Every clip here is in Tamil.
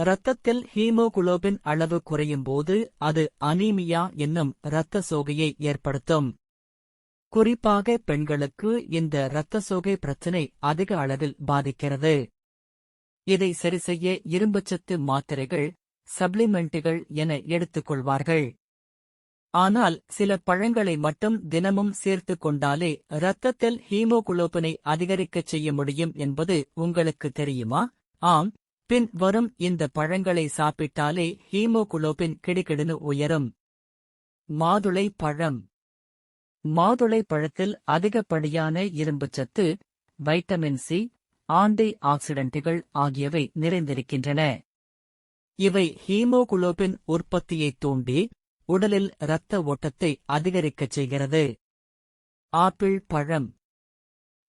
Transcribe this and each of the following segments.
இரத்தத்தில் ஹீமோகுளோபின் அளவு குறையும்போது அது அனீமியா என்னும் இரத்த சோகையை ஏற்படுத்தும். குறிப்பாக பெண்களுக்கு இந்த இரத்த சோகை பிரச்சினை அதிக அளவில் பாதிக்கிறது. இதை சரிசெய்ய இரும்புச்சத்து மாத்திரைகள், சப்ளிமெண்ட்டுகள் என எடுத்துக்கொள்வார்கள். ஆனால் சில பழங்களை மட்டும் தினமும் சேர்த்துக் கொண்டாலே இரத்தத்தில் ஹீமோகுளோபினை அதிகரிக்கச் செய்ய முடியும் என்பது உங்களுக்கு தெரியுமா? ஆம், பின் வரும் இந்த பழங்களை சாப்பிட்டாலே ஹீமோகுளோபின் கிடுகிடுன்னு உயரும். மாதுளை பழம். மாதுளை பழத்தில் அதிகப்படியான இரும்புச்சத்து, வைட்டமின் சி, ஆன்டி ஆக்சிடென்ட்டுகள் ஆகியவை நிறைந்திருக்கின்றன. இவை ஹீமோகுளோபின் உற்பத்தியைத் தூண்டி உடலில் இரத்த ஓட்டத்தை அதிகரிக்கச் செய்கிறது. ஆப்பிள் பழம்.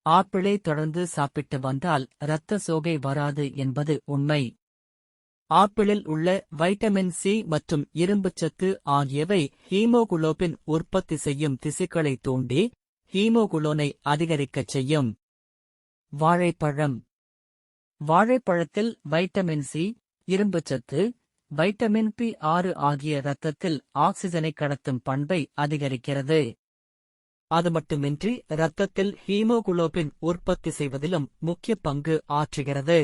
ஆப்பிளை தொடர்ந்து சாப்பிட்டு வந்தால் இரத்த சோகை வராது என்பது உண்மை. ஆப்பிளில் உள்ள வைட்டமின் சி மற்றும் இரும்புச்சத்து ஆகியவை ஹீமோகுளோபின் உற்பத்தி செய்யும் திசுக்களை தூண்டி ஹீமோகுளோனை அதிகரிக்கச் செய்யும். வாழைப்பழம். வாழைப்பழத்தில் வைட்டமின் சி, இரும்புச்சத்து, வைட்டமின் பி6 ஆகிய இரத்தத்தில் ஆக்சிஜனை கடத்தும் பண்பை அதிகரிக்கிறது. அது மட்டுமின்றி இரத்தத்தில் ஹீமோகுளோபின் உற்பத்தி செய்வதிலும் முக்கிய பங்கு ஆற்றுகிறது.